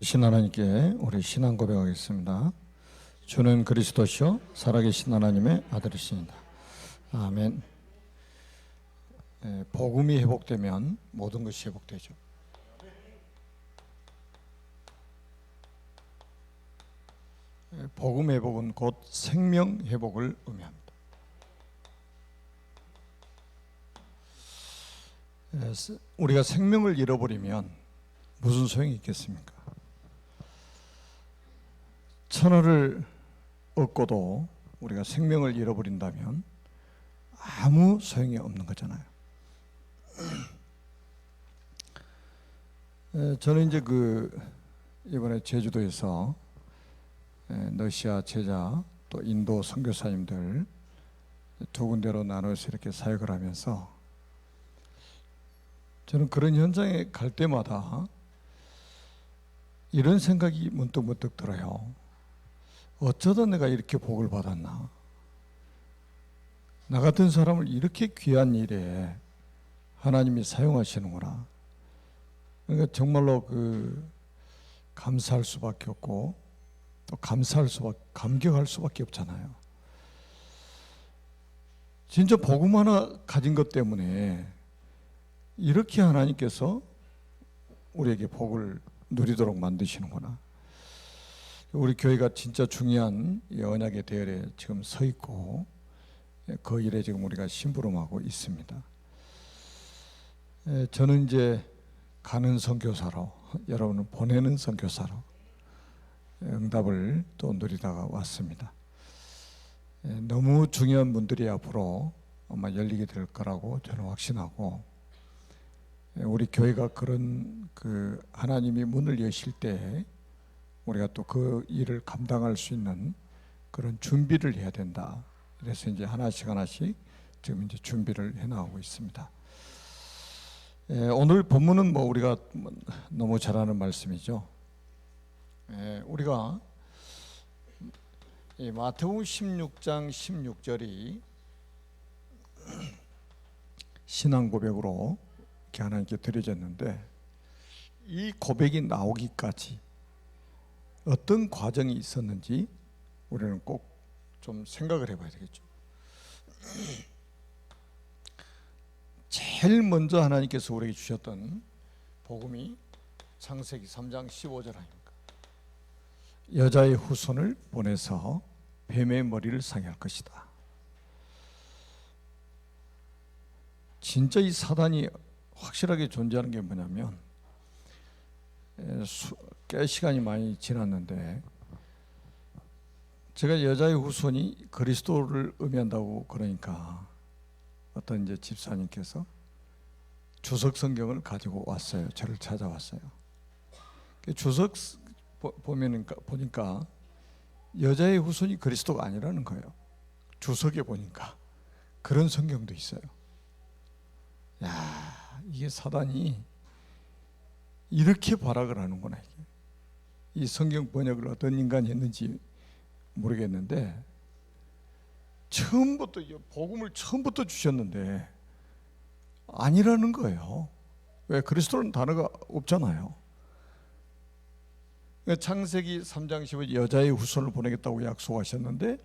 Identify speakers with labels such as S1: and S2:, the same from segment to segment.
S1: 신 하나님께 우리 신앙 고백하겠습니다. 주는 그리스도시요 살아계신 하나님의 아들이십니다. 아멘. 복음이 회복되면 모든 것이 회복되죠. 복음 회복은 곧 생명 회복을 의미합니다. 우리가 생명을 잃어버리면 무슨 소용이 있겠습니까? 천하를 얻고도 우리가 생명을 잃어버린다면 아무 소용이 없는 거잖아요. 저는 이제 이번에 제주도에서 러시아 제자 또 인도 선교사님들 두 군데로 나눠서 이렇게 사역을 하면서 저는 그런 현장에 갈 때마다 이런 생각이 문득 들어요. 어쩌다 내가 이렇게 복을 받았나? 나 같은 사람을 이렇게 귀한 일에 하나님이 사용하시는구나. 그러니까 정말로 감사할 수밖에 없고 또 감격할 수밖에 없잖아요. 진짜 복음 하나 가진 것 때문에 이렇게 하나님께서 우리에게 복을 누리도록 만드시는구나. 우리 교회가 진짜 중요한 언약의 대열에 지금 서 있고 그 일에 지금 우리가 심부름하고 있습니다. 저는 이제 가는 선교사로, 여러분은 보내는 선교사로 응답을 또 누리다가 왔습니다. 너무 중요한 문들이 앞으로 아마 열리게 될 거라고 저는 확신하고, 우리 교회가 그런 하나님이 문을 여실 때 우리가 또 그 일을 감당할 수 있는 그런 준비를 해야 된다. 그래서 이제 하나씩 지금 이제 준비를 해 나가고 있습니다. 오늘 본문은 우리가 너무 잘 아는 말씀이죠. 우리가 마태복음 16장 16절이 신앙 고백으로 이렇게 하나님께 드려졌는데, 이 고백이 나오기까지 어떤 과정이 있었는지 우리는 꼭 좀 생각을 해봐야 되겠죠. 제일 먼저 하나님께서 우리에게 주셨던 복음이 창세기 3장 15절 아닙니까? 여자의 후손을 보내서 뱀의 머리를 상할 것이다. 진짜 이 사단이 확실하게 존재하는 게 뭐냐면, 꽤 시간이 많이 지났는데 제가 여자의 후손이 그리스도를 의미한다고 그러니까 어떤 이제 집사님께서 주석 성경을 가지고 왔어요. 저를 찾아왔어요. 주석 보니까 여자의 후손이 그리스도가 아니라는 거예요. 주석에 보니까 그런 성경도 있어요. 야, 이게 사단이 이렇게 발악을 하는구나. 이 성경 번역을 어떤 인간이 했는지 모르겠는데, 복음을 처음부터 주셨는데 아니라는 거예요. 왜? 그리스도라는 단어가 없잖아요. 창세기 3장 15절 여자의 후손을 보내겠다고 약속하셨는데,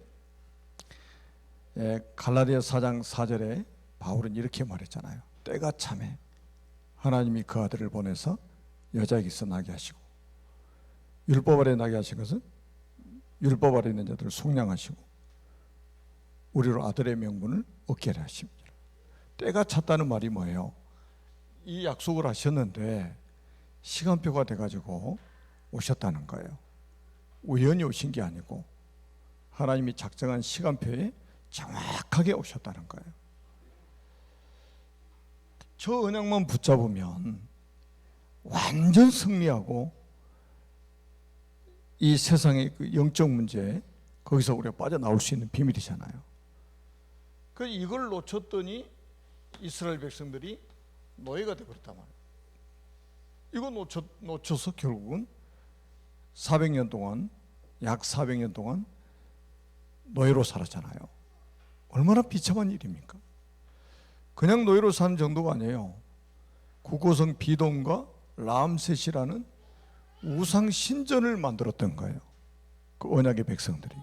S1: 갈라디아 4장 4절에 바울은 이렇게 말했잖아요. 때가 참에 하나님이 그 아들을 보내서 여자에게서 나게 하시고, 율법 아래 나게 하신 것은 율법 아래 있는 자들을 속량하시고 우리로 아들의 명분을 얻게 하십니다. 때가 찼다는 말이 뭐예요? 이 약속을 하셨는데 시간표가 돼가지고 오셨다는 거예요. 우연히 오신 게 아니고 하나님이 작정한 시간표에 정확하게 오셨다는 거예요. 저 언약만 붙잡으면 완전 승리하고 이 세상의 영적 문제, 거기서 우리가 빠져나올 수 있는 비밀이잖아요. 이걸 놓쳤더니 이스라엘 백성들이 노예가 되어버렸단 말이에요. 이거 놓쳐서 결국은 400년 동안, 약 400년 동안 노예로 살았잖아요. 얼마나 비참한 일입니까? 그냥 노예로 사는 정도가 아니에요. 국고성 비동과 라암셋이라는 우상 신전을 만들었던 거예요. 그 언약의 백성들이.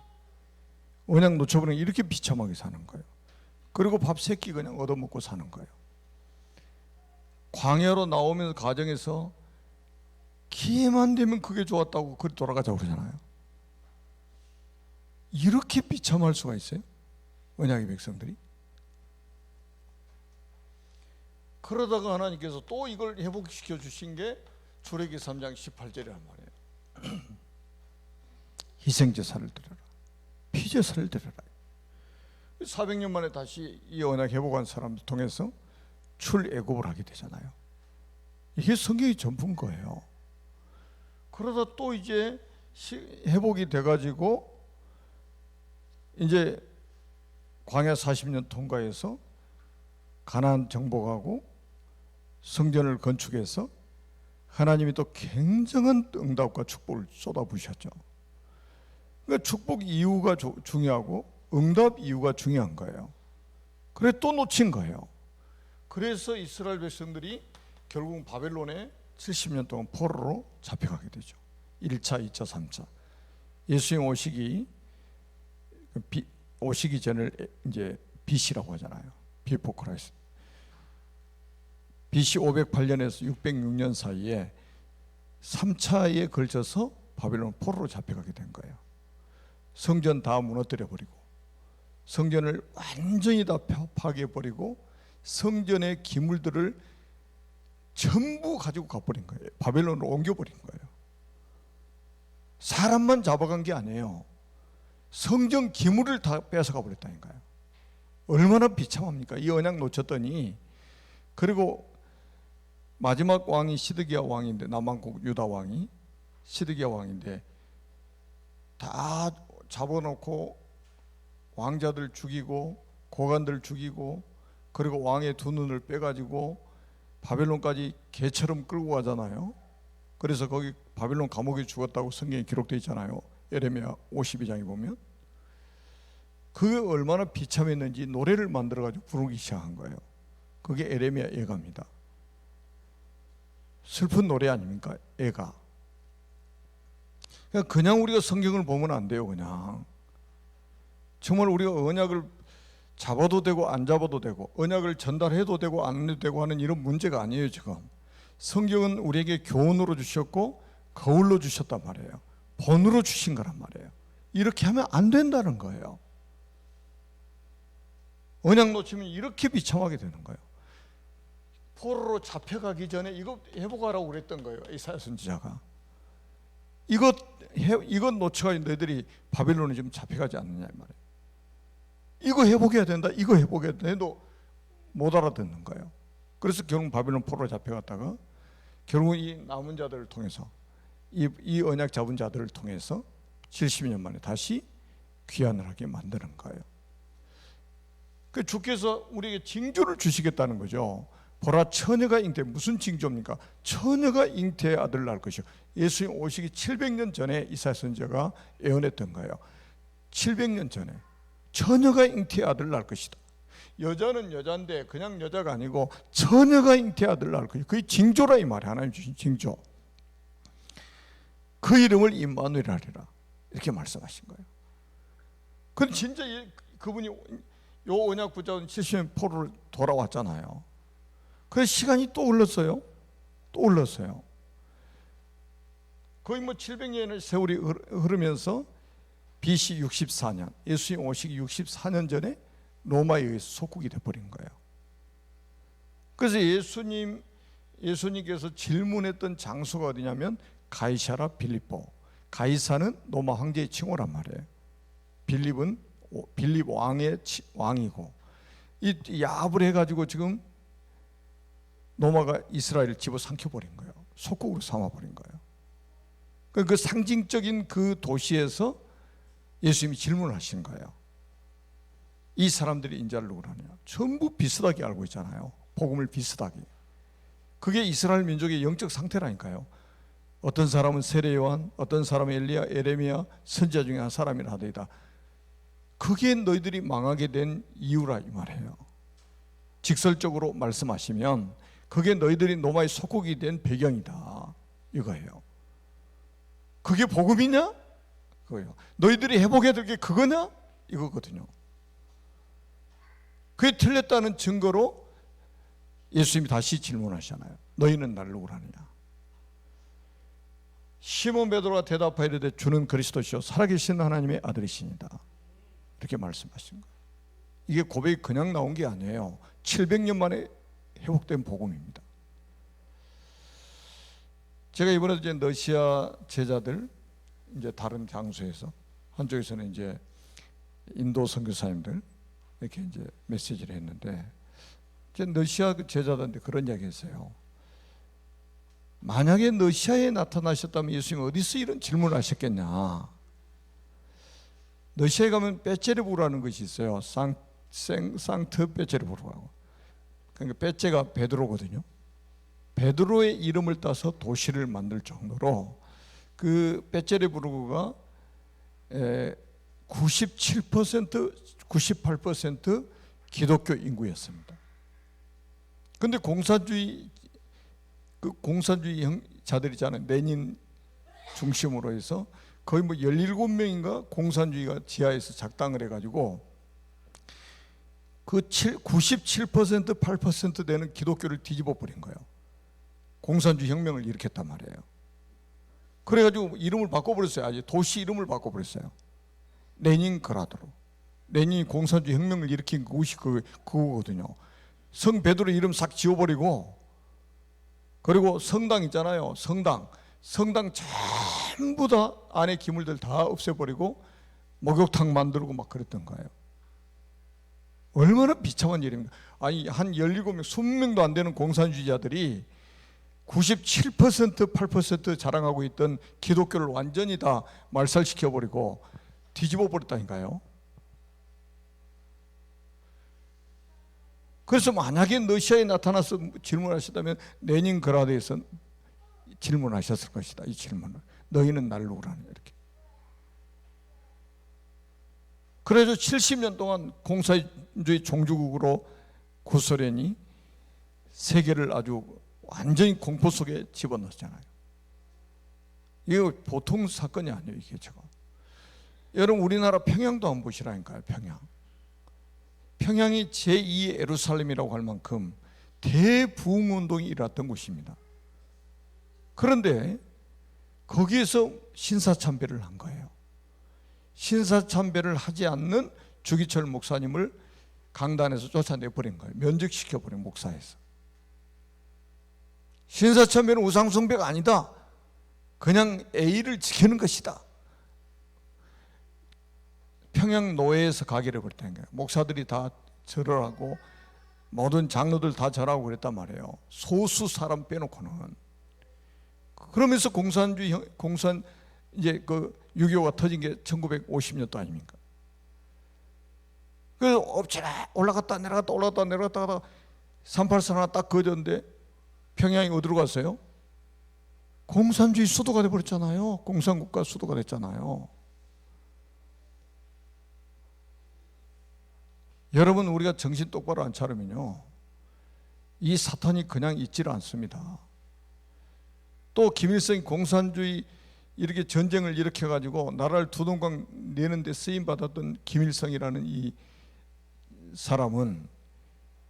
S1: 언약 놓쳐버리면 이렇게 비참하게 사는 거예요. 그리고 밥 세 끼 그냥 얻어먹고 사는 거예요. 광야로 나오면서 가정에서 기회만 되면 그게 좋았다고 그리 돌아가자고 그러잖아요. 이렇게 비참할 수가 있어요? 언약의 백성들이? 그러다가 하나님께서 또 이걸 회복시켜 주신 게 출애굽기 3장 18절이란 말이에요. 희생제사를 드려라, 피제사를 드려라. 400년 만에 다시 이 언약 회복한 사람들 통해서 출애굽을 하게 되잖아요. 이게 성경의 전부인 거예요. 그러다 또 이제 회복이 돼가지고 이제 광야 40년 통과해서 가나안 정복하고 성전을 건축해서 하나님이 또 굉장한 응답과 축복을 쏟아부으셨죠. 그러니까 축복 이유가 중요하고 응답 이유가 중요한 거예요. 그래 또 놓친 거예요. 그래서 이스라엘 백성들이 결국 바벨론에 70년 동안 포로로 잡혀가게 되죠. 1차, 2차, 3차. 예수님 오시기 전을 이제 BC라고 하잖아요. Before Christ. BC 508년에서 606년 사이에 3차에 걸쳐서 바벨론 포로로 잡혀가게 된 거예요. 성전 다 무너뜨려 버리고 성전을 완전히 다 파괴해버리고 성전의 기물들을 전부 가지고 가버린 거예요. 바벨론으로 옮겨버린 거예요. 사람만 잡아간 게 아니에요. 성전 기물을 다 뺏어가 버렸다니까요. 얼마나 비참합니까? 이 언약 놓쳤더니. 그리고 마지막 왕이 시드기야 왕인데, 남왕국 유다 왕이 시드기야 왕인데 다 잡아놓고 왕자들 죽이고 고관들 죽이고 그리고 왕의 두 눈을 빼가지고 바벨론까지 개처럼 끌고 가잖아요. 그래서 거기 바벨론 감옥에 죽었다고 성경에 기록되어 있잖아요. 예레미야 52장에 보면. 그게 얼마나 비참했는지 노래를 만들어가지고 부르기 시작한 거예요. 그게 예레미야 애가입니다. 슬픈 노래 아닙니까? 애가. 그냥 우리가 성경을 보면 안 돼요. 그냥 정말 우리가 언약을 잡아도 되고 안 잡아도 되고 언약을 전달해도 되고 안 해도 되고 하는 이런 문제가 아니에요. 지금 성경은 우리에게 교훈으로 주셨고 거울로 주셨단 말이에요. 본으로 주신 거란 말이에요. 이렇게 하면 안 된다는 거예요. 언약 놓치면 이렇게 비참하게 되는 거예요. 포로로 잡혀가기 전에 이거 회복하라고 그랬던 거예요. 이사야 선지자가. 이것 놓쳐가지고 너희들이 바벨론에 지금 잡혀가지 않느냐 말이에요. 이거 회복해야 된다. 이거 회복해야 된다 해도 못 알아듣는 거예요. 그래서 결국 바벨론 포로로 잡혀갔다가 결국 이 남은 자들을 통해서 이 언약 잡은 자들을 통해서 70년 만에 다시 귀환을 하게 만드는 거예요. 그 주께서 우리에게 징조를 주시겠다는 거죠. 보라 처녀가 잉태. 무슨 징조입니까? 처녀가 잉태의 아들을 낳을 것이요. 예수님 오시기 700년 전에 이사야 선지자가 예언했던 거예요. 700년 전에 처녀가 잉태의 아들을 낳을 것이다. 여자는 여자인데 그냥 여자가 아니고 처녀가 잉태의 아들을 낳을 것이다. 그게 징조라 이 말이에요. 하나님 주신 징조. 그 이름을 임마누엘 하리라 이렇게 말씀하신 거예요. 근데 진짜 그분이 요 언약 붙잡은 70년 포로를 돌아왔잖아요. 그래서 시간이 또 흘렀어요. 또 흘렀어요. 거의 700년의 세월이 흐르면서 BC 64년 예수님 오시기 64년 전에 로마에 의해서 속국이 돼버린 거예요. 그래서 예수님께서 질문했던 장소가 어디냐면 가이사라 빌립보. 가이사는 로마 황제의 칭호란 말이에요. 빌립 왕의 왕이고 이 야합을 해가지고 지금 로마가 이스라엘을 집어삼켜버린 거예요. 속국으로 삼아버린 거예요. 그 상징적인 그 도시에서 예수님이 질문을 하신 거예요. 이 사람들이 인자를 누구로 하냐? 전부 비슷하게 알고 있잖아요. 복음을 비슷하게. 그게 이스라엘 민족의 영적 상태라니까요. 어떤 사람은 세례 요한, 어떤 사람은 엘리야, 에레미야, 선지자 중에 한 사람이라 하더이다. 그게 너희들이 망하게 된 이유라 이 말이에요. 직설적으로 말씀하시면 그게 너희들이 로마의 속국이 된 배경이다 이거예요. 그게 복음이냐? 그거요. 너희들이 회복해야 될 게 그거냐? 이거거든요. 그게 틀렸다는 증거로 예수님이 다시 질문하시잖아요. 너희는 나를 누구로 하느냐? 시몬 베드로가 대답하여 이르되 주는 그리스도시요 살아계신 하나님의 아들이시니다. 이렇게 말씀하신 거예요. 이게 고백이 그냥 나온 게 아니에요. 700년 만에 회복된 복음입니다. 제가 이번에 이제 러시아 제자들 이제 다른 장소에서 한쪽에서는 이제 인도 선교사님들 이렇게 이제 메시지를 했는데 이제 러시아 제자들한테 그런 이야기 했어요. 만약에 러시아에 나타나셨다면 예수님이 어디서 이런 질문을 하셨겠냐. 러시아에 가면 빼체르부라는 것이 있어요. 상트 빼체르부라고. 그러니까 빼체가 베드로거든요. 베드로의 이름을 따서 도시를 만들 정도로 그 빼체르부르가 97%, 98% 기독교 인구였습니다. 그런데 공산주의 자들이잖아요. 레닌 중심으로 해서 거의 뭐 17명인가 공산주의가 지하에서 작당을 해가지고 그 97%, 8% 되는 기독교를 뒤집어 버린 거예요. 공산주의 혁명을 일으켰단 말이에요. 그래가지고 이름을 바꿔버렸어요. 아주 도시 이름을 바꿔버렸어요. 레닌그라드로. 레닌이 공산주의 혁명을 일으킨 곳이 그거거든요. 성 베드로 이름 싹 지워버리고, 그리고 성당 있잖아요. 성당 전부 다 안에 기물들 다 없애버리고 목욕탕 만들고 막 그랬던 거예요. 얼마나 비참한 일입니까? 아니 한 17명, 20명도 안 되는 공산주의자들이 97%, 8% 자랑하고 있던 기독교를 완전히 다 말살시켜버리고 뒤집어 버렸다니까요. 그래서 만약에 러시아에 나타나서 질문하셨다면 레닌그라드에서 질문하셨을 것이다. 이 질문을. 너희는 나를 누구로 하느냐 이렇게. 그래서 70년 동안 공산주의 종주국으로 구소련이 세계를 아주 완전히 공포 속에 집어넣었잖아요. 이거 보통 사건이 아니에요. 이게 제가. 여러분 우리나라 평양도 한번 보시라니까요. 평양이 제2의 예루살렘이라고 할 만큼 대부흥운동이 일어났던 곳입니다. 그런데 거기에서 신사참배를 한 거예요. 신사참배를 하지 않는 주기철 목사님을 강단에서 쫓아내버린 거예요. 면직시켜버린 목사에서. 신사참배는 우상숭배가 아니다. 그냥 A를 지키는 것이다. 평양 노예에서 가게를 벌였다는 거예요. 목사들이 다 절을 하고 모든 장로들 다 절하고 그랬단 말이에요. 소수 사람 빼놓고는. 그러면서 이제 그 6.25가 터진 게 1950년도 아닙니까? 그래서 엎치라 올라갔다 내려갔다 하다가 38선 하나 딱 그어졌는데 평양이 어디로 갔어요? 공산주의 수도가 돼버렸잖아요. 공산국가 수도가 됐잖아요. 여러분 우리가 정신 똑바로 안 차리면요 이 사탄이 그냥 있지를 않습니다. 또 김일성이 공산주의 이렇게 전쟁을 일으켜가지고 나라를 두동강 내는 데 쓰임받았던 김일성이라는 이 사람은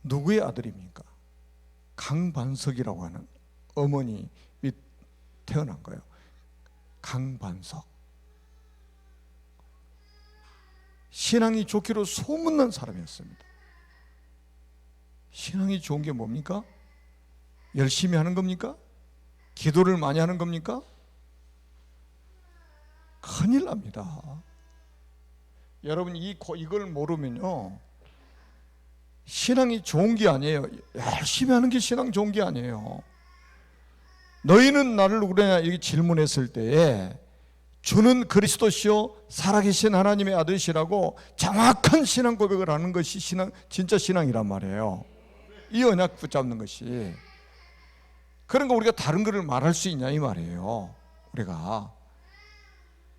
S1: 누구의 아들입니까? 강반석이라고 하는 어머니 밑 태어난 거예요. 강반석. 신앙이 좋기로 소문난 사람이었습니다. 신앙이 좋은 게 뭡니까? 열심히 하는 겁니까? 기도를 많이 하는 겁니까? 큰일 납니다. 여러분 이걸 모르면요 신앙이 좋은 게 아니에요. 열심히 하는 게 신앙 좋은 게 아니에요. 너희는 나를 누구냐 이렇게 질문했을 때에 주는 그리스도시요 살아계신 하나님의 아들이시라고 정확한 신앙 고백을 하는 것이 진짜 신앙이란 말이에요. 이 언약 붙잡는 것이. 그러니까 우리가 다른 것을 말할 수 있냐 이 말이에요. 우리가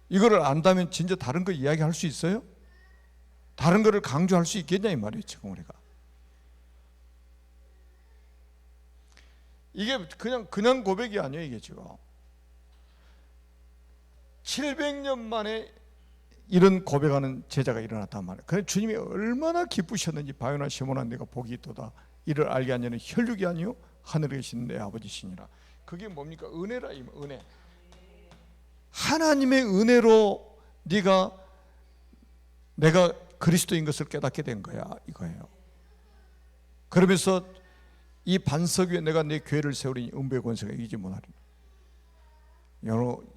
S1: 이거를 안다면 진짜 다른 거 이야기할 수 있어요? 다른 거를 강조할 수 있겠냐 이 말이에요. 지금 우리가 이게 그냥 고백이 아니에요. 이게 지금 700년 만에 이런 고백하는 제자가 일어났단 말이에요. 그래서 주님이 얼마나 기쁘셨는지 바요나 시몬아 내가 복이 있도다. 이를 알게 한 자는 혈육이 아니요 하늘에 계신 내 아버지시니라. 그게 뭡니까? 은혜라. 은혜. 하나님의 은혜로 내가 그리스도인 것을 깨닫게 된 거야, 이거예요. 그러면서 이 반석 위에 내가 내 교회를 세우리니 음부의 권세가 이기지 못하리니. 여러분,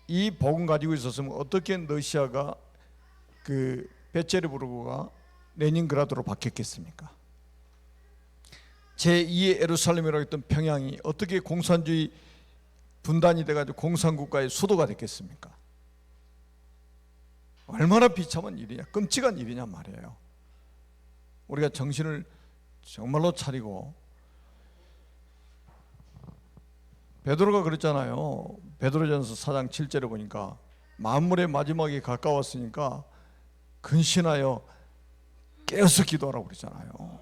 S1: 이 복음 가지고 있었으면 어떻게 러시아가 그 베체르부르크가 레닌그라드로 바뀌었겠습니까? 제2의 예루살렘이라고 했던 평양이 어떻게 공산주의 분단이 돼가지고 공산국가의 수도가 됐겠습니까? 얼마나 비참한 일이냐, 끔찍한 일이냐 말이에요. 우리가 정신을 정말로 차리고, 베드로가 그랬잖아요. 베드로전서 4장 7절에 보니까 만물의 마지막이 가까웠으니까 근신하여 깨어서 기도하라고 그랬잖아요.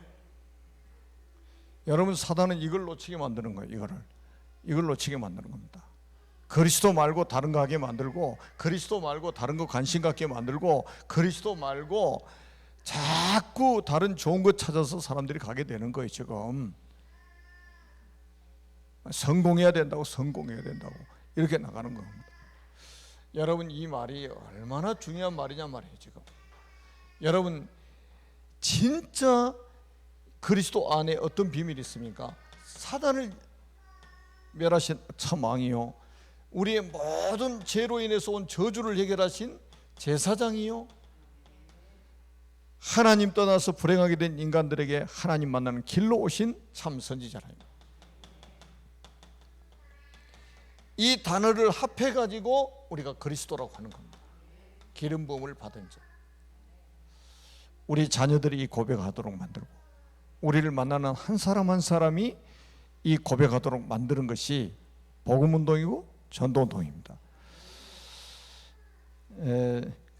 S1: 여러분, 사단은 이걸 놓치게 만드는 거예요. 이걸 놓치게 만드는 겁니다. 그리스도 말고 다른 거 하게 만들고, 그리스도 말고 다른 거 관심 갖게 만들고, 그리스도 말고 자꾸 다른 좋은 거 찾아서 사람들이 가게 되는 거예요. 지금 성공해야 된다고 이렇게 나가는 겁니다. 여러분, 이 말이 얼마나 중요한 말이냐 말이에요. 지금 여러분, 진짜 그리스도 안에 어떤 비밀이 있습니까? 사단을 멸하신 참 왕이요, 우리의 모든 죄로 인해서 온 저주를 해결하신 제사장이요, 하나님 떠나서 불행하게 된 인간들에게 하나님 만나는 길로 오신 참 선지자랍니다. 이 단어를 합해가지고 우리가 그리스도라고 하는 겁니다. 기름 부음을 받은 자. 우리 자녀들이 이 고백하도록 만들고, 우리를 만나는 한 사람 한 사람이 이 고백하도록 만드는 것이 복음운동이고 전도운동입니다.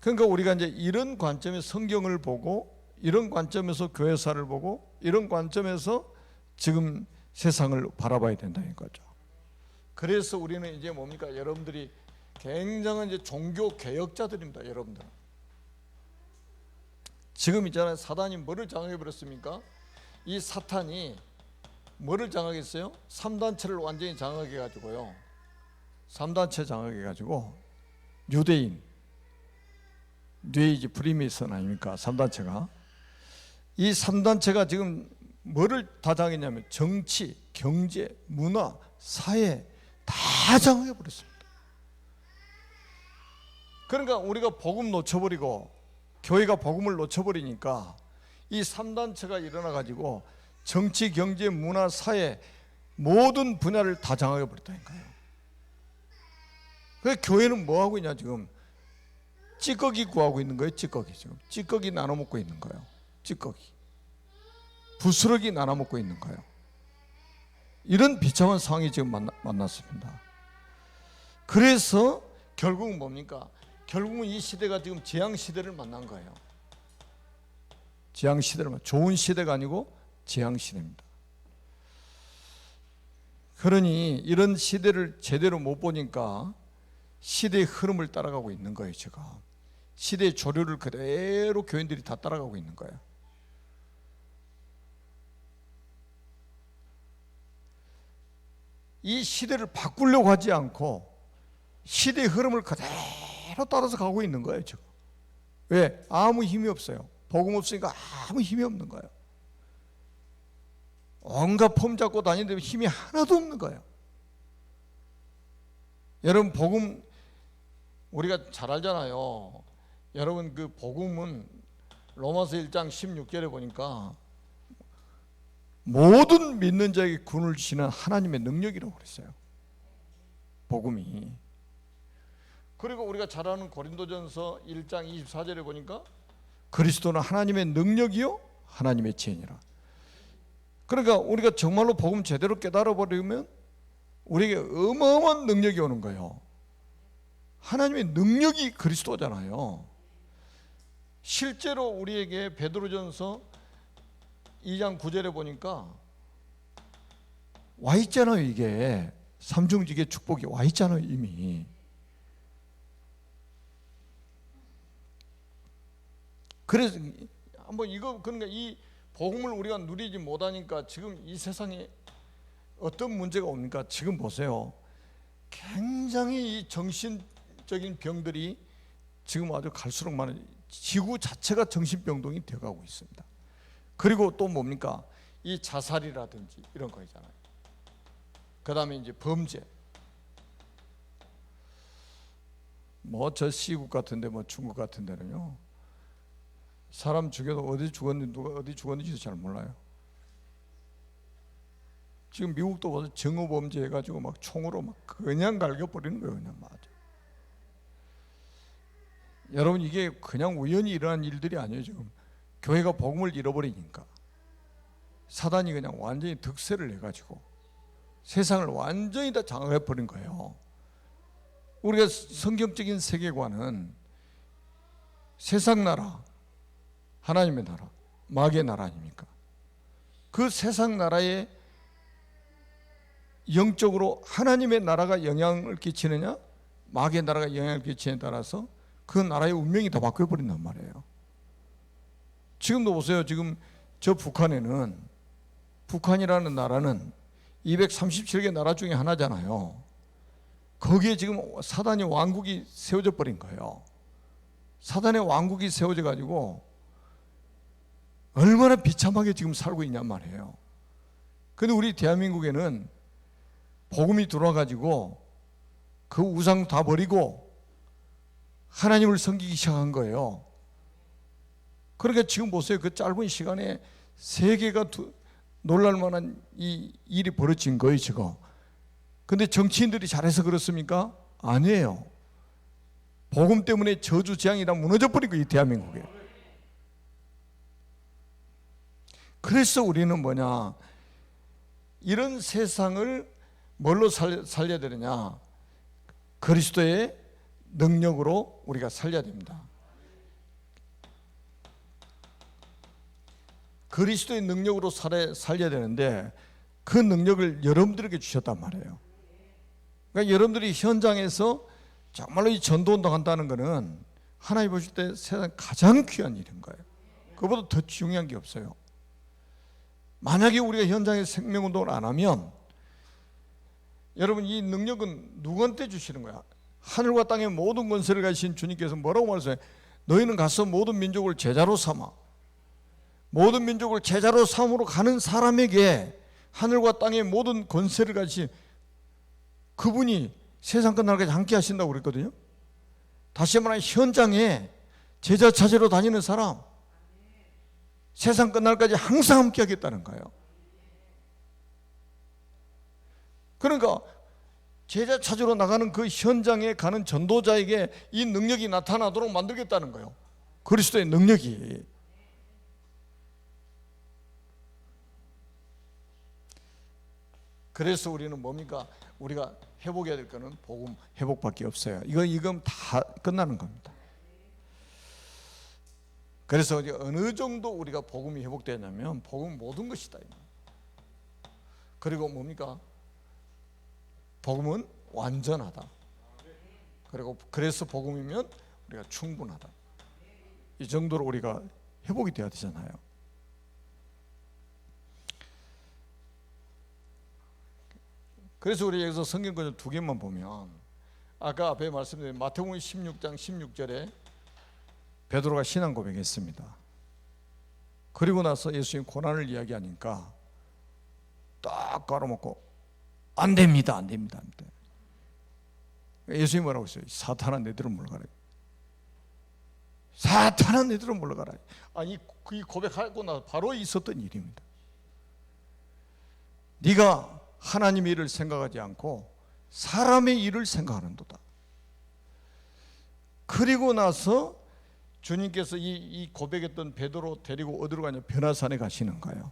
S1: 그러니까 우리가 이제 이런 관점에서 성경을 보고, 이런 관점에서 교회사를 보고, 이런 관점에서 지금 세상을 바라봐야 된다는 거죠. 그래서 우리는 이제 뭡니까? 여러분들이 굉장한 이제 종교 개혁자들입니다. 여러분들 지금 있잖아요. 사단이 뭐를 장악해 버렸습니까? 이 사탄이 뭐를 장악했어요? 3단체를 완전히 장악해 가지고요. 3단체 장악해 가지고 유대인, 뇌이지 프리메이슨 아닙니까? 3단체가. 이 3단체가 지금 뭐를 다 장악했냐면 정치, 경제, 문화, 사회 다 장악해 버렸습니다. 그러니까 우리가 복음 놓쳐버리고 교회가 복음을 놓쳐버리니까 이 3단체가 일어나 가지고 정치, 경제, 문화, 사회 모든 분야를 다 장악해 버렸다니까요. 그래서 교회는 뭐 하고 있냐? 지금 찌꺼기 구하고 있는 거예요. 지금 찌꺼기 나눠 먹고 있는 거예요. 찌꺼기, 부스러기 나눠 먹고 있는 거예요. 이런 비참한 상황이 지금 만났습니다. 그래서 결국은 뭡니까? 결국은 이 시대가 지금 재앙 시대를 만난 거예요. 재앙 시대를 좋은 시대가 아니고 재앙 시대입니다. 그러니 이런 시대를 제대로 못 보니까 시대의 흐름을 따라가고 있는 거예요. 제가 시대의 조류를 그대로 교인들이 다 따라가고 있는 거예요. 이 시대를 바꾸려고 하지 않고 시대의 흐름을 그대로 따라서 가고 있는 거예요. 지금 왜? 아무 힘이 없어요. 복음 없으니까 아무 힘이 없는 거예요. 온갖 폼 잡고 다니는데 힘이 하나도 없는 거예요. 여러분, 복음 우리가 잘 알잖아요. 여러분, 그 복음은 로마서 1장 16절에 보니까 모든 믿는 자에게 군을 주시는 하나님의 능력이라고 그랬어요. 복음이. 그리고 우리가 잘 아는 고린도전서 1장 24절에 보니까 그리스도는 하나님의 능력이요 하나님의 지혜니라. 그러니까 우리가 정말로 복음 제대로 깨달아 버리면 우리에게 어마어마한 능력이 오는 거예요. 하나님의 능력이 그리스도잖아요. 실제로 우리에게 베드로전서 2장 9절에 보니까 와 있잖아요. 이게 삼중직의 축복이 와 있잖아요, 이미. 그래서 한번 이거, 그러니까 이 복음을 우리가 누리지 못하니까 지금 이 세상에 어떤 문제가 옵니까? 지금 보세요. 굉장히 이 정신적인 병들이 지금 아주 갈수록 많은, 지구 자체가 정신병동이 되어가고 있습니다. 그리고 또 뭡니까? 이 자살이라든지 이런 거 있잖아요. 그 다음에 이제 범죄. 뭐 저 시국 같은데, 뭐 중국 같은 데는요, 사람 죽여도 어디 죽었는지, 누가 어디 죽었는지도 잘 몰라요. 지금 미국도 보세요. 정오범죄 해가지고 막 총으로 막 그냥 갈겨버리는 거예요. 그냥 맞아. 여러분, 이게 그냥 우연히 일어난 일들이 아니에요. 지금 교회가 복음을 잃어버리니까 사단이 그냥 완전히 득세를 해가지고 세상을 완전히 다 장악해버린 거예요. 우리가 성경적인 세계관은 세상 나라, 하나님의 나라, 마귀의 나라 아닙니까? 그 세상 나라에 영적으로 하나님의 나라가 영향을 끼치느냐, 마귀의 나라가 영향을 끼치느냐에 따라서 그 나라의 운명이 다 바뀌어버린단 말이에요. 지금도 보세요. 지금 저 북한에는, 북한이라는 나라는 237개 나라 중에 하나잖아요. 거기에 지금 사단의 왕국이 세워져 버린 거예요. 사단의 왕국이 세워져 가지고 얼마나 비참하게 지금 살고 있냔 말이에요. 근데 우리 대한민국에는 복음이 들어와 가지고 그 우상 다 버리고 하나님을 섬기기 시작한 거예요. 그러니까 지금 보세요. 그 짧은 시간에 세계가 놀랄 만한 이 일이 벌어진 거예요, 지금. 근데 정치인들이 잘해서 그렇습니까? 아니에요. 복음 때문에 저주재앙이 다 무너져 버린 거예요, 이 대한민국에. 그래서 우리는 뭐냐, 이런 세상을 뭘로 살려야 되느냐, 그리스도의 능력으로 우리가 살려야 됩니다. 그리스도의 능력으로 살려야 되는데 그 능력을 여러분들에게 주셨단 말이에요. 그러니까 여러분들이 현장에서 정말로 이 전도운동 한다는 것은 하나님 보실 때 세상 가장 귀한 일인 거예요. 그보다 더 중요한 게 없어요. 만약에 우리가 현장에서 생명운동을 안 하면, 여러분, 이 능력은 누구한테 주시는 거야? 하늘과 땅의 모든 권세를 가지신 주님께서 뭐라고 말했어요? 너희는 가서 모든 민족을 제자로 삼아. 모든 민족을 제자로 삼으러 가는 사람에게 하늘과 땅의 모든 권세를 가지신 그분이 세상 끝날까지 함께 하신다고 그랬거든요. 다시 말하면 현장에 제자 찾으러 다니는 사람, 세상 끝날까지 항상 함께 하겠다는 거예요. 그러니까 제자 찾으러 나가는 그 현장에 가는 전도자에게 이 능력이 나타나도록 만들겠다는 거예요. 그리스도의 능력이. 그래서 우리는 뭡니까? 우리가 회복해야 될 거는 복음 회복밖에 없어요. 이건 다 끝나는 겁니다. 그래서 어느 정도 우리가 복음이 회복되냐면 복음은 모든 것이다. 그리고 뭡니까? 복음은 완전하다. 그리고 그래서 복음이면 우리가 충분하다. 이 정도로 우리가 회복이 돼야 되잖아요. 그래서 우리 여기서 성경구절 두 개만 보면, 아까 앞에 말씀드린 마태복음 16장 16절에 베드로가 신앙 고백했습니다. 그리고 나서 예수님 고난을 이야기하니까 딱 깔아먹고 안 됩니다, 안 됩니다, 안 됩니다. 예수님이 뭐라고 했어요? 사탄아 내들어 물러가라. 사탄아 내들어 물러가라. 아니, 이 고백하고 나서 바로 있었던 일입니다. 네가 하나님의 일을 생각하지 않고 사람의 일을 생각하는도다. 그리고 나서 주님께서 이 고백했던 베드로 데리고 어디로 가냐? 변화산에 가시는 거예요.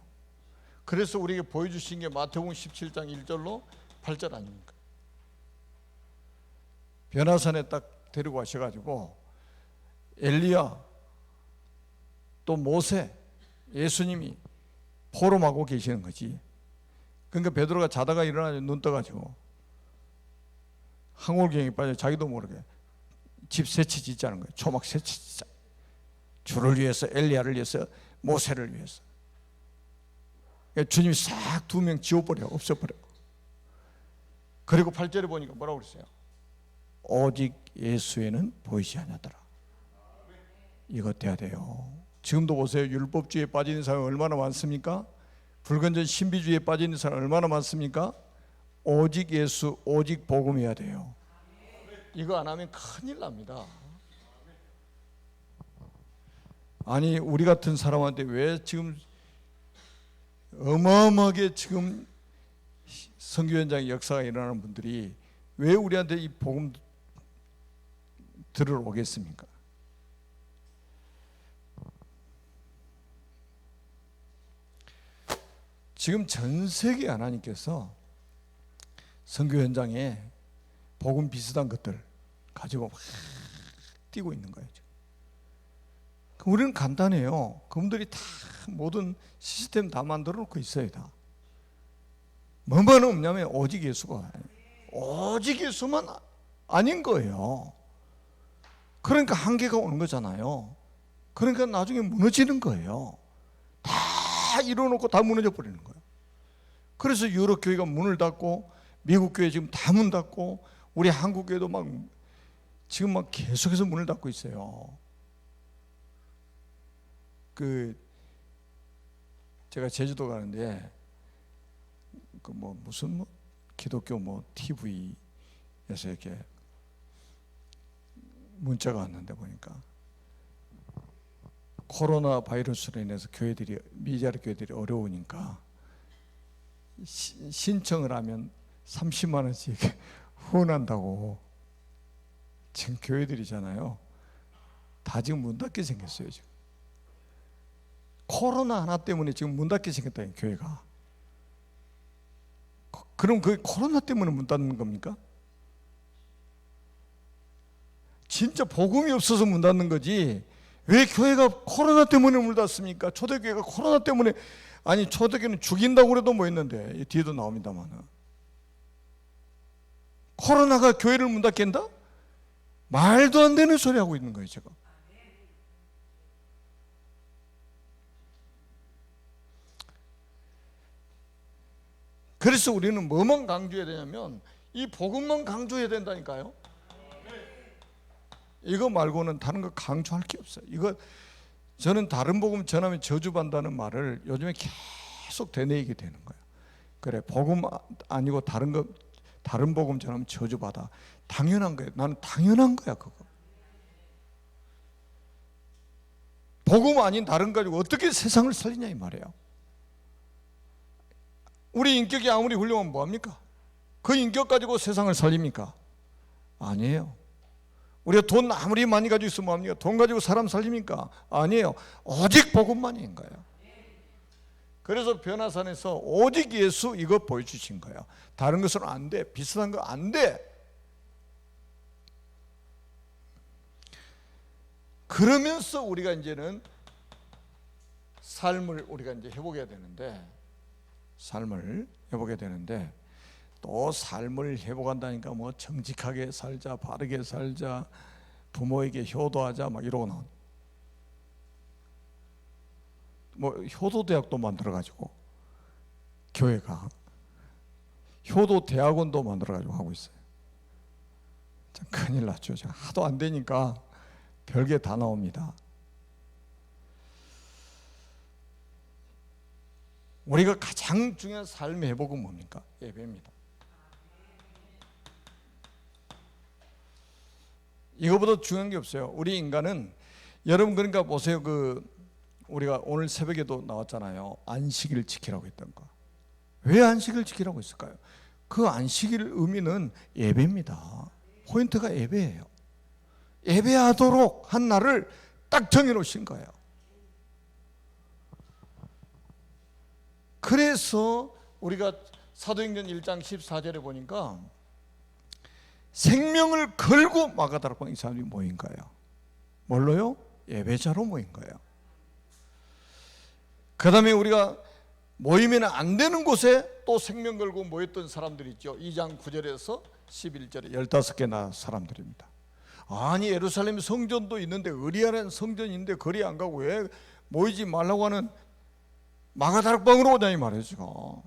S1: 그래서 우리에게 보여주신 게 마태복음 17장 1절로 8절 아닙니까? 변화산에 딱 데리고 가셔가지고 엘리야 또 모세, 예수님이 포럼하고 계시는 거지. 그러니까 베드로가 자다가 일어나서 눈 떠가지고 항울경에 빠져 자기도 모르게 집 세치 짓자는 거예요. 초막 세치 짓자. 주를 위해서, 엘리야를 위해서, 모세를 위해서. 주님이 싹 2명 지워버려, 없애버려. 그리고 8절에 보니까 뭐라고 그랬어요? 오직 예수에는 보이지 아니하더라. 이거 돼야 돼요. 지금도 보세요. 율법주의에 빠지는 사람이 얼마나 많습니까? 불건전 신비주의에 빠지는 사람이 얼마나 많습니까? 오직 예수, 오직 복음이어야 돼요. 이거 안 하면 큰일 납니다. 아니, 우리 같은 사람한테 왜 지금 어마어마하게 지금 선교 현장의 역사가 일어나는 분들이 왜 우리한테 이 복음 들으러 오겠습니까? 지금 전 세계 하나님께서 선교 현장에 복음 비슷한 것들 가지고 막 뛰고 있는 거예요. 우리는 간단해요. 그분들이 다 모든 시스템 다 만들어 놓고 있어요. 다. 뭐만 없냐면 오직 예수가, 오직 예수만 아닌 거예요. 그러니까 한계가 오는 거잖아요. 그러니까 나중에 무너지는 거예요. 다 이뤄놓고 다 무너져 버리는 거예요. 그래서 유럽 교회가 문을 닫고, 미국 교회 지금 다 문 닫고, 우리 한국 교회도 막 지금 막 계속해서 문을 닫고 있어요. 제가 제주도 가는데 무슨 기독교 TV에서 이렇게 문자가 왔는데 보니까 코로나 바이러스로 인해서 교회들이, 미자리 교회들이 어려우니까 신청을 하면 30만 원씩 후원한다고. 지금 교회들이잖아요. 다 지금 문 닫게 생겼어요. 지금 코로나 하나 때문에 지금 문 닫게 생겼다, 교회가. 그럼 그 코로나 때문에 문 닫는 겁니까? 진짜 복음이 없어서 문 닫는 거지. 왜 교회가 코로나 때문에 문 닫습니까? 초대교회가 코로나 때문에, 아니 초대교회는 죽인다고 그래도 뭐 했는데, 뒤에도 나옵니다만, 코로나가 교회를 문 닫게 한다? 말도 안 되는 소리 하고 있는 거예요, 제가. 그래서 우리는 뭐만 강조해야 되냐면 이 복음만 강조해야 된다니까요. 이거 말고는 다른 거 강조할 게 없어요. 이거 저는 다른 복음 전하면 저주받는다는 말을 요즘에 계속 되뇌이게 되는 거예요. 그래, 복음 아니고 다른 복음 전하면 저주받아. 당연한 거예요. 나는 당연한 거야, 그거. 복음 아닌 다른 거 가지고 어떻게 세상을 살리냐 이 말이에요. 우리 인격이 아무리 훌륭하면 뭐합니까? 그 인격 가지고 세상을 살립니까? 아니에요. 우리가 돈 아무리 많이 가지고 있으면 뭐합니까? 돈 가지고 사람 살립니까? 아니에요. 오직 복음만인 거예요. 그래서 변화산에서 오직 예수 이거 보여주신 거예요. 다른 것은 안 돼. 비슷한 거 안 돼. 그러면서 우리가 이제는 삶을 우리가 이제 해보게 되는데, 또 삶을 회복한다니까 뭐 정직하게 살자, 바르게 살자, 부모에게 효도하자 막 이러고 나온, 뭐 효도 대학도 만들어 가지고 교회가 효도 대학원도 만들어 가지고 하고 있어요. 참 큰일 났죠. 제가 하도 안 되니까 별게 다 나옵니다. 우리가 가장 중요한 삶의 회복은 뭡니까? 예배입니다. 이거보다 중요한 게 없어요. 우리 인간은, 여러분 그러니까 보세요. 우리가 오늘 새벽에도 나왔잖아요. 안식일을 지키라고 했던 거. 왜 안식일을 지키라고 했을까요? 그 안식일 의미는 예배입니다. 포인트가 예배예요. 예배하도록 한 날을 딱 정해놓으신 거예요. 그래서 우리가 사도행전 1장 14절에 보니까 생명을 걸고 마가다락방에 이 사람들이 모인 거예요. 뭘로요? 예배자로 모인 거예요. 그 다음에 우리가 모이면 안 되는 곳에 또 생명 걸고 모였던 사람들이 있죠. 2장 9절에서 11절에 15개나 사람들입니다. 아니 예루살렘 성전도 있는데 의리하는 성전인데 거리 안 가고 왜 모이지 말라고 하는 마가다락방으로 오냐 이 말이죠.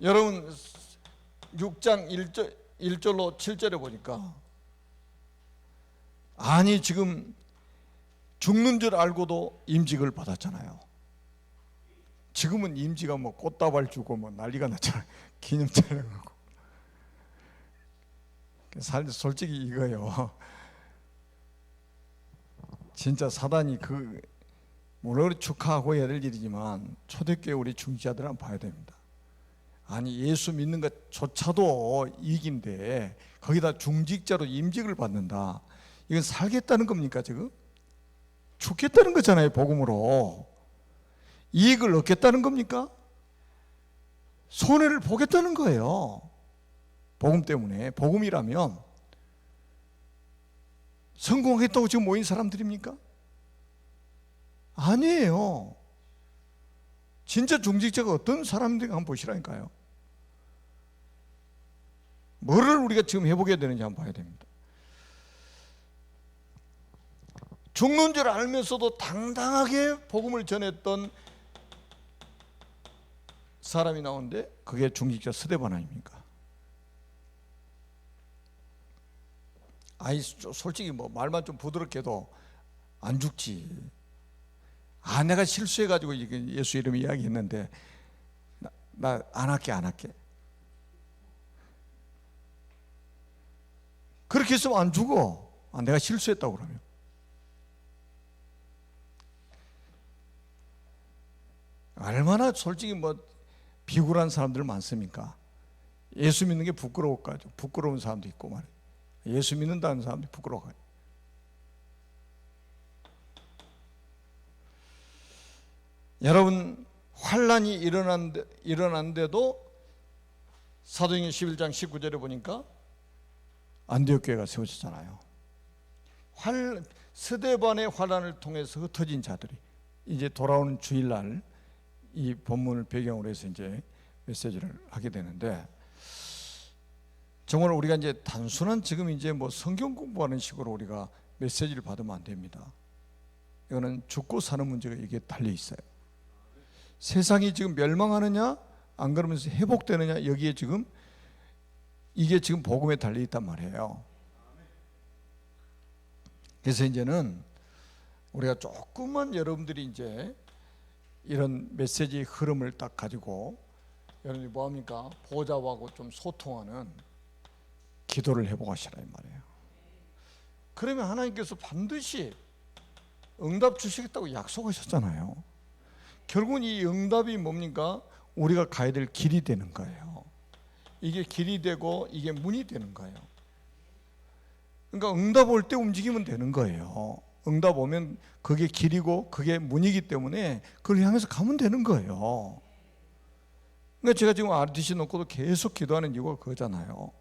S1: 여러분 6장 1절로 7절에 보니까 아니 지금 죽는 줄 알고도 임직을 받았잖아요. 지금은 임지가 뭐 꽃다발 주고 뭐 난리가 났잖아요. 기념 촬영하고. 솔직히 이거요. 진짜 사단이 물론 축하하고 해야 될 일이지만 초대교회 우리 중지자들은 봐야 됩니다. 아니 예수 믿는 것조차도 이익인데 거기다 중직자로 임직을 받는다. 이건 살겠다는 겁니까 지금? 죽겠다는 거잖아요. 복음으로 이익을 얻겠다는 겁니까? 손해를 보겠다는 거예요. 복음 때문에. 복음이라면 성공했다고 지금 모인 사람들입니까? 아니에요. 진짜 중직자가 어떤 사람들인가 한번 보시라니까요. 뭐를 우리가 지금 해보게 되는지 한번 봐야 됩니다. 죽는 줄 알면서도 당당하게 복음을 전했던 사람이 나오는데 그게 중직자 스데반 아닙니까? 아이 솔직히 뭐 말만 좀 부드럽게 해도 안 죽지. 아 내가 실수해가지고 예수 이름 이야기했는데 나 안 할게. 그렇게 했으면 안 죽어. 아, 내가 실수했다고 그러면. 얼마나 솔직히 뭐 비굴한 사람들 많습니까? 예수 믿는 게 부끄러울까죠. 부끄러운 사람도 있고 말이에요. 예수 믿는다는 사람도 부끄러워요. 여러분 환란이 일어난데도 사도행전 11장 19절에 보니까 안디옥 교회가 세워졌잖아요. 스데반의 환란을 통해서 흩어진 자들이 이제 돌아오는 주일날 이 본문을 배경으로 해서 이제 메시지를 하게 되는데 정말 우리가 이제 단순한 지금 이제 뭐 성경 공부하는 식으로 우리가 메시지를 받으면 안 됩니다. 이거는 죽고 사는 문제가 이게 달려 있어요. 세상이 지금 멸망하느냐 안 그러면서 회복되느냐 여기에 지금 이게 지금 복음에 달려 있단 말이에요. 그래서 이제는 우리가 조금만 여러분들이 이제 이런 메시지의 흐름을 딱 가지고 여러분이 뭐합니까? 보좌하고 좀 소통하는 기도를 해보고 하시라 이 말이에요. 그러면 하나님께서 반드시 응답 주시겠다고 약속하셨잖아요. 결국은 이 응답이 뭡니까? 우리가 가야 될 길이 되는 거예요. 이게 길이 되고 이게 문이 되는 거예요. 그러니까 응답 올 때 움직이면 되는 거예요. 응답 오면 그게 길이고 그게 문이기 때문에 그걸 향해서 가면 되는 거예요. 그러니까 제가 지금 RTC 놓고도 계속 기도하는 이유가 그거잖아요.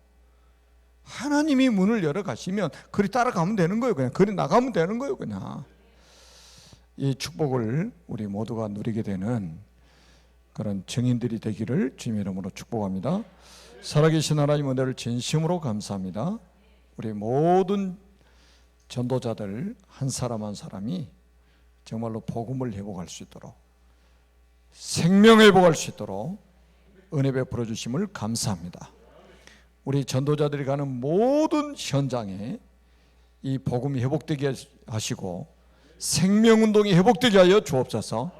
S1: 하나님이 문을 열어 가시면 그리 따라가면 되는 거예요. 그냥 그리 나가면 되는 거예요. 그냥 이 축복을 우리 모두가 누리게 되는 그런 증인들이 되기를 주님의 이름으로 축복합니다. 살아계신 하나님 은혜를 진심으로 감사합니다. 우리 모든 전도자들 한 사람 한 사람이 정말로 복음을 회복할 수 있도록 생명 회복할 수 있도록 은혜 베풀어 주심을 감사합니다. 우리 전도자들이 가는 모든 현장에 이 복음이 회복되게 하시고 생명운동이 회복되게 하여 주옵소서.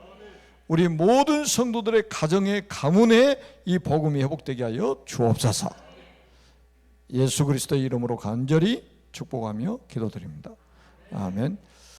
S1: 우리 모든 성도들의 가정에 가문에 이 복음이 회복되게 하여 주옵소서. 예수 그리스도의 이름으로 간절히 축복하며 기도드립니다. 아멘.